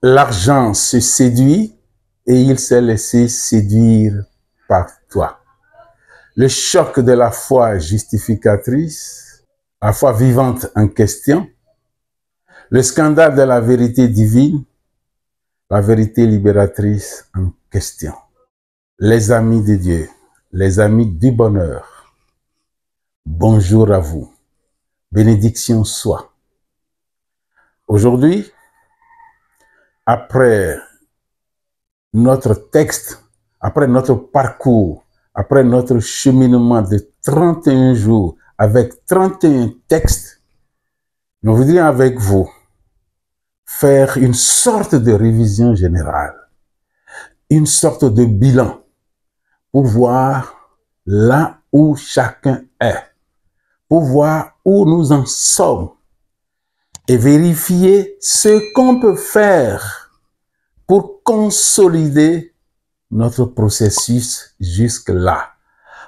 l'argent se séduit et il s'est laissé séduire par toi. Le choc de la foi justificatrice, la foi vivante en question, le scandale de la vérité divine, la vérité libératrice en question. Les amis de Dieu, les amis du bonheur, bonjour à vous. Bénédiction soit. Aujourd'hui, après notre texte, après notre parcours, après notre cheminement de 31 jours avec 31 textes, nous voudrions avec vous faire une sorte de révision générale, une sorte de bilan pour voir là où chacun est, pour voir où nous en sommes et vérifier ce qu'on peut faire pour consolider notre processus jusque-là.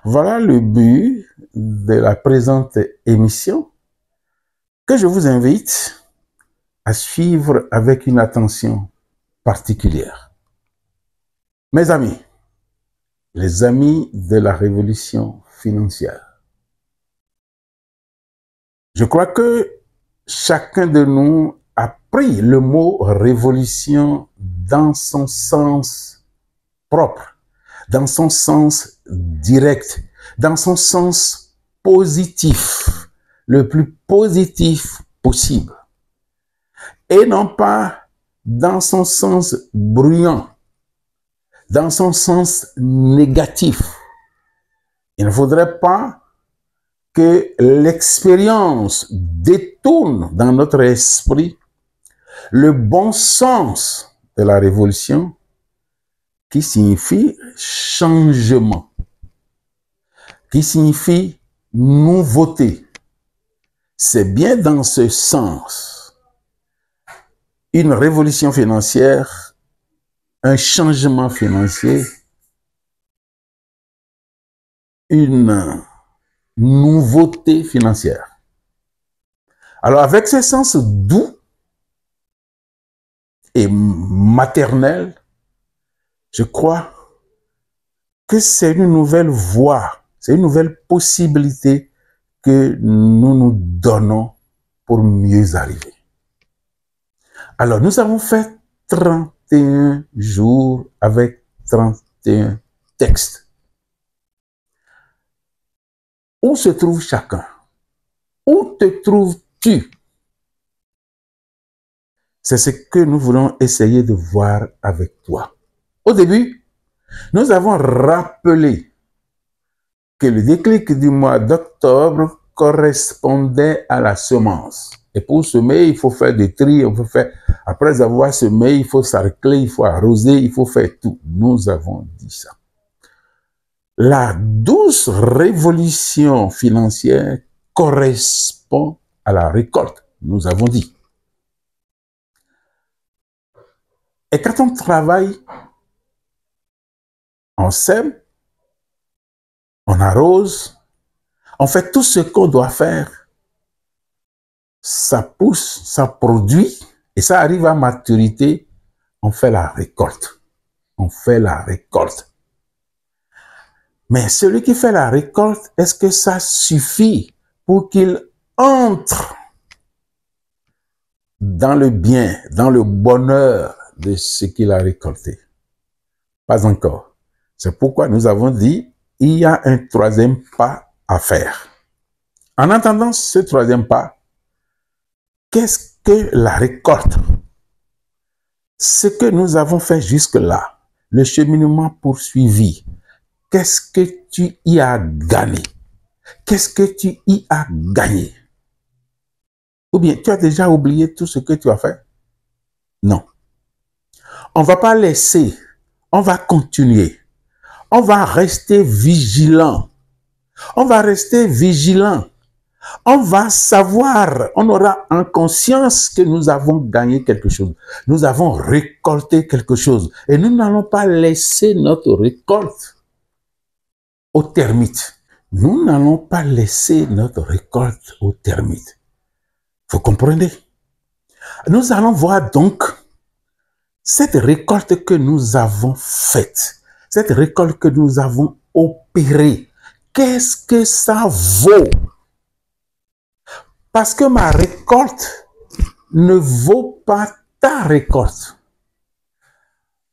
Voilà le but de la présente émission que je vous invite à suivre avec une attention particulière. Mes amis, les amis de la révolution financière, je crois que chacun de nous a pris le mot révolution dans son sens propre, dans son sens direct, dans son sens positif, le plus positif possible, et non pas dans son sens bruyant, dans son sens négatif. Il ne faudrait pas que l'expérience détourne dans notre esprit le bon sens de la révolution qui signifie changement, qui signifie nouveauté. C'est bien dans ce sens. Une révolution financière, un changement financier, une nouveauté financière. Alors, avec ce sens doux et maternel, je crois que c'est une nouvelle voie, c'est une nouvelle possibilité que nous nous donnons pour mieux arriver. Alors, nous avons fait 31 jours avec 31 textes. Où se trouve chacun? Où te trouves-tu? C'est ce que nous voulons essayer de voir avec toi. Au début, nous avons rappelé que le déclic du mois d'octobre correspondait à la semence. Et pour semer, il faut faire des tris, après avoir semé, il faut sarcler, il faut arroser, il faut faire tout. Nous avons dit ça. La douce révolution financière correspond à la récolte, nous avons dit. Et quand on travaille, on sème, on arrose, on fait tout ce qu'on doit faire. Ça pousse, ça produit, et ça arrive à maturité, on fait la récolte. On fait la récolte. Mais celui qui fait la récolte, est-ce que ça suffit pour qu'il entre dans le bien, dans le bonheur de ce qu'il a récolté? Pas encore. C'est pourquoi nous avons dit, il y a un troisième pas à faire. En entendant ce troisième pas, qu'est-ce que la récolte? Ce que nous avons fait jusque-là, le cheminement poursuivi, qu'est-ce que tu y as gagné? Qu'est-ce que tu y as gagné? Ou bien, tu as déjà oublié tout ce que tu as fait? Non. On ne va pas laisser, on va continuer. On va rester vigilant. On va rester vigilant. On va savoir, on aura en conscience que nous avons gagné quelque chose. Nous avons récolté quelque chose. Et nous n'allons pas laisser notre récolte aux termites. Nous n'allons pas laisser notre récolte aux termites. Vous comprenez? Nous allons voir donc cette récolte que nous avons faite, cette récolte que nous avons opérée, qu'est-ce que ça vaut? Parce que ma récolte ne vaut pas ta récolte.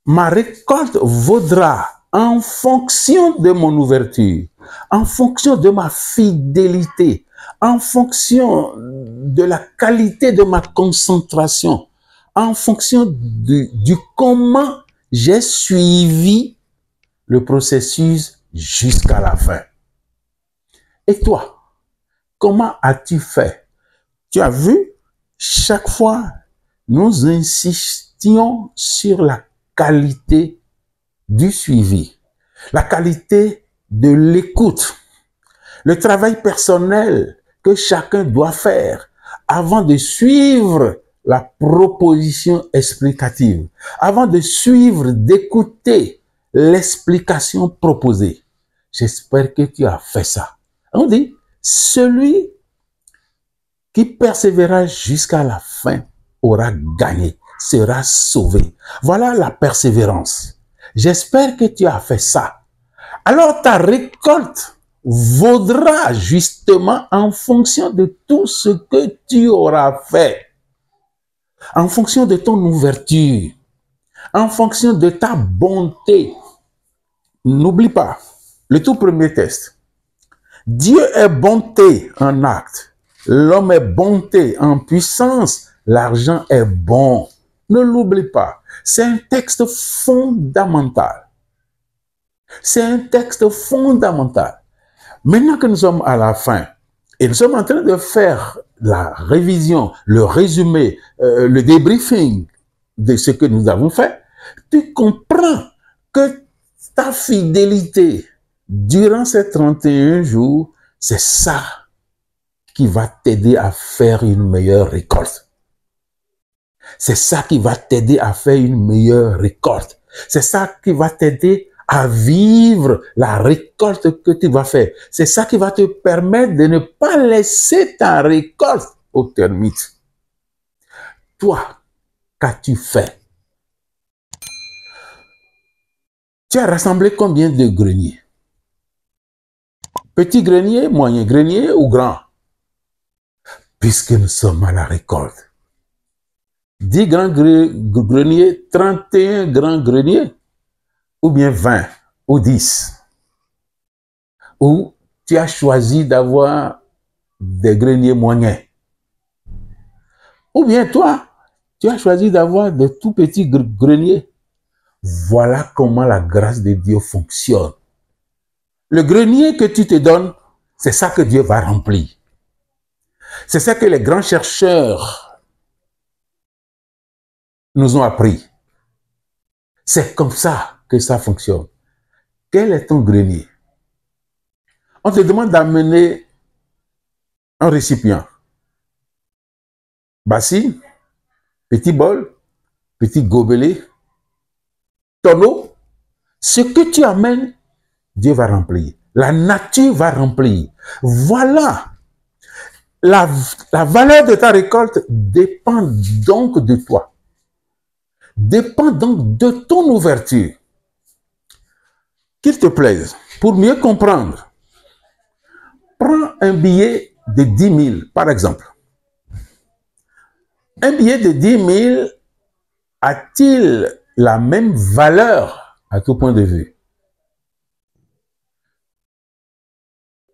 Ma récolte vaudra en fonction de mon ouverture, en fonction de ma fidélité, en fonction de la qualité de ma concentration, en fonction du comment j'ai suivi le processus jusqu'à la fin. Et toi, comment as-tu fait? Tu as vu, chaque fois, nous insistions sur la qualité du suivi, la qualité de l'écoute, le travail personnel que chacun doit faire avant de suivre la proposition explicative, avant de suivre, d'écouter l'explication proposée. J'espère que tu as fait ça. On dit, celui qui persévérera jusqu'à la fin aura gagné, sera sauvé. Voilà la persévérance. J'espère que tu as fait ça. Alors ta récolte vaudra justement en fonction de tout ce que tu auras fait, en fonction de ton ouverture, en fonction de ta bonté. N'oublie pas, le tout premier test. Dieu est bonté en acte. L'homme est bonté en puissance. L'argent est bon. Ne l'oublie pas. C'est un texte fondamental. C'est un texte fondamental. Maintenant que nous sommes à la fin, et nous sommes en train de faire la révision, le résumé, le débriefing de ce que nous avons fait, tu comprends que ta fidélité durant ces 31 jours, c'est ça qui va t'aider à faire une meilleure récolte. C'est ça qui va t'aider à faire une meilleure récolte. C'est ça qui va t'aider à vivre la récolte que tu vas faire. C'est ça qui va te permettre de ne pas laisser ta récolte aux termites. Toi, qu'as-tu fait? Tu as rassemblé combien de greniers? Petit grenier, moyen grenier ou grand? Puisque nous sommes à la récolte. 10 grands greniers, 31 grands greniers, ou bien 20 ou 10. Ou tu as choisi d'avoir des greniers moyens. Ou bien toi, tu as choisi d'avoir de tout petits greniers. Voilà comment la grâce de Dieu fonctionne. Le grenier que tu te donnes, c'est ça que Dieu va remplir. C'est ça que les grands chercheurs nous ont appris. C'est comme ça que ça fonctionne. Quel est ton grenier? On te demande d'amener un récipient. Bassine, petit bol, petit gobelet, tonneau. Ce que tu amènes, Dieu va remplir. La nature va remplir. Voilà. La valeur de ta récolte dépend donc de toi. Dépend donc de ton ouverture. Qu'il te plaise, pour mieux comprendre, prends un billet de 10 000, par exemple. Un billet de 10 000 a-t-il la même valeur à tout point de vue?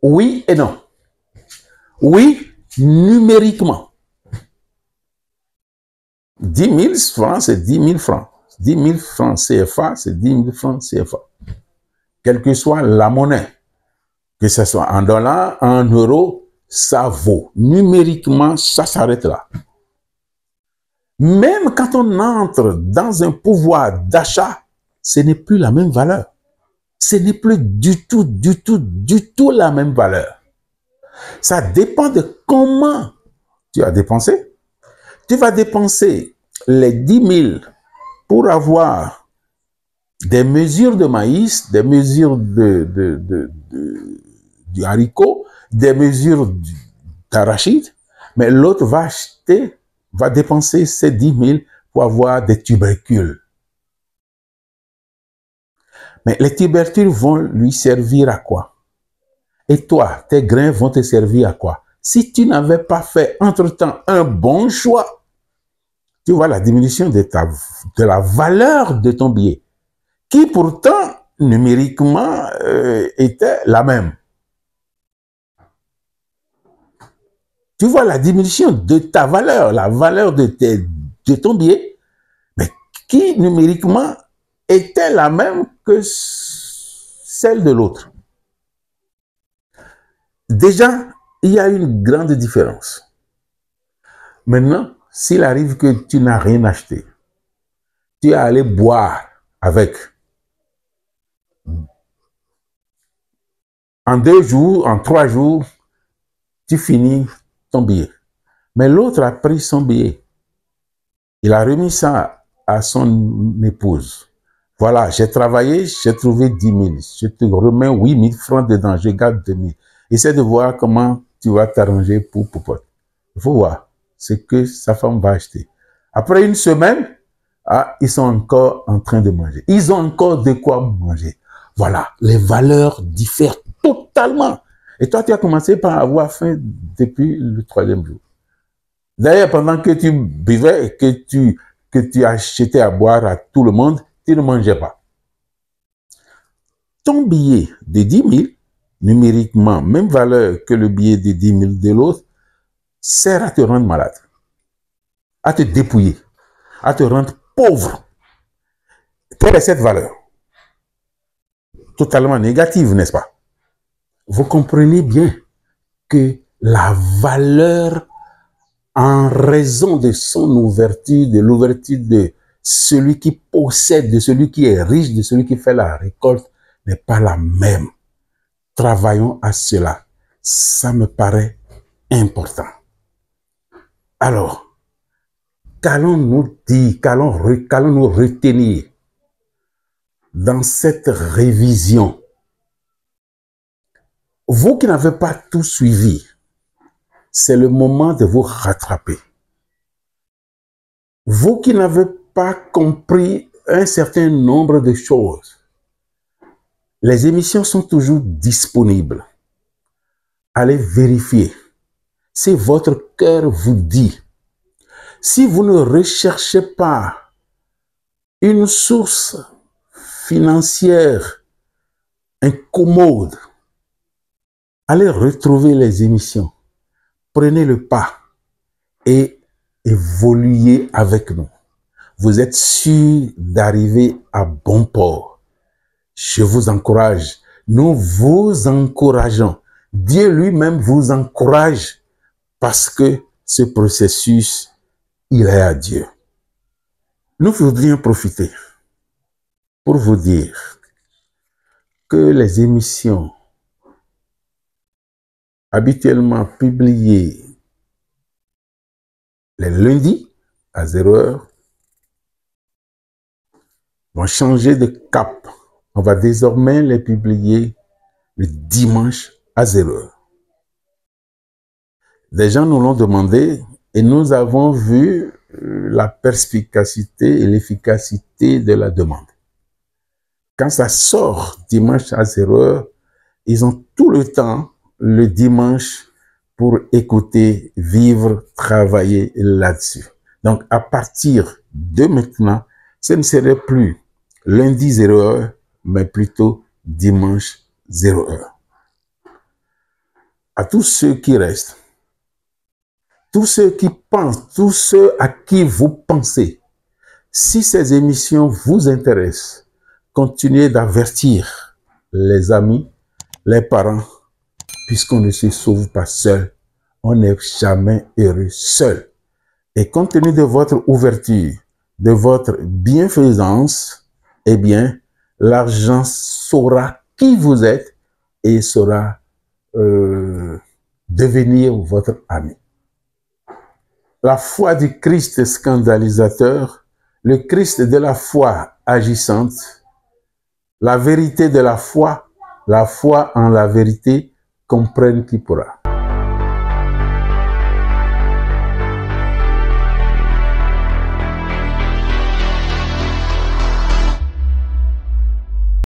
Oui et non. Oui, numériquement. 10 000 francs, c'est 10 000 francs. 10 000 francs CFA, c'est 10 000 francs CFA. Quelle que soit la monnaie, que ce soit en dollars, en euros, ça vaut. Numériquement, ça s'arrête là. Même quand on entre dans un pouvoir d'achat, ce n'est plus la même valeur. Ce n'est plus du tout la même valeur. Ça dépend de comment tu as dépensé. Tu vas dépenser les 10 000 pour avoir des mesures de maïs, des mesures du haricot, des mesures d'arachide, mais l'autre va dépenser ces 10 000 pour avoir des tubercules. Mais les tubercules vont lui servir à quoi? Et toi, tes grains vont te servir à quoi? Si tu n'avais pas fait entre-temps un bon choix, tu vois la diminution de la valeur de ton billet, qui pourtant, numériquement, était la même. Tu vois la diminution de ta valeur, la valeur de ton billet, mais qui numériquement était la même que celle de l'autre. Déjà, il y a une grande différence. Maintenant, s'il arrive que tu n'as rien acheté, tu es allé boire avec. En 2 jours, en 3 jours, tu finis ton billet. Mais l'autre a pris son billet. Il a remis ça à son épouse. Voilà, j'ai travaillé, j'ai trouvé 10 000. Je te remets 8 000 francs dedans, je garde 2 000. Essaie de voir comment tu vas t'arranger pour popote. Il faut voir ce que sa femme va acheter. Après une semaine, ils sont encore en train de manger. Ils ont encore de quoi manger. Voilà, les valeurs diffèrent totalement. Et toi, tu as commencé par avoir faim depuis le 3e jour. D'ailleurs, pendant que tu buvais et que tu achetais à boire à tout le monde, tu ne mangeais pas. Ton billet de 10 000, numériquement, même valeur que le billet de 10 000 de l'autre, sert à te rendre malade, à te dépouiller, à te rendre pauvre. Quelle est cette valeur? Totalement négative, n'est-ce pas? Vous comprenez bien que la valeur, en raison de son ouverture, de l'ouverture de celui qui possède, de celui qui est riche, de celui qui fait la récolte, n'est pas la même. Travaillons à cela. Ça me paraît important. Alors, qu'allons-nous dire, qu'allons-nous retenir dans cette révision? Vous qui n'avez pas tout suivi, c'est le moment de vous rattraper. Vous qui n'avez pas compris un certain nombre de choses, les émissions sont toujours disponibles. Allez vérifier. Si votre cœur vous dit, si vous ne recherchez pas une source financière incommode, allez retrouver les émissions. Prenez le pas et évoluez avec nous. Vous êtes sûr d'arriver à bon port. Je vous encourage. Nous vous encourageons. Dieu lui-même vous encourage parce que ce processus, il est à Dieu. Nous voudrions profiter pour vous dire que les émissions habituellement publiées les lundis à 0h vont changer de cap. On va désormais les publier le dimanche à 0h. Des gens nous l'ont demandé et nous avons vu la perspicacité et l'efficacité de la demande. Quand ça sort dimanche à 0h, ils ont tout le temps le dimanche pour écouter, vivre, travailler là-dessus. Donc, à partir de maintenant, ce ne serait plus lundi 0h, mais plutôt dimanche 0h. À tous ceux qui restent, tous ceux qui pensent, tous ceux à qui vous pensez, si ces émissions vous intéressent, continuez d'avertir les amis, les parents, puisqu'on ne se sauve pas seul. On n'est jamais heureux seul. Et compte tenu de votre ouverture, de votre bienfaisance, eh bien, l'argent saura qui vous êtes et saura devenir votre ami. La foi du Christ scandalisateur, le Christ de la foi agissante, la vérité de la foi en la vérité, comprenne qui pourra.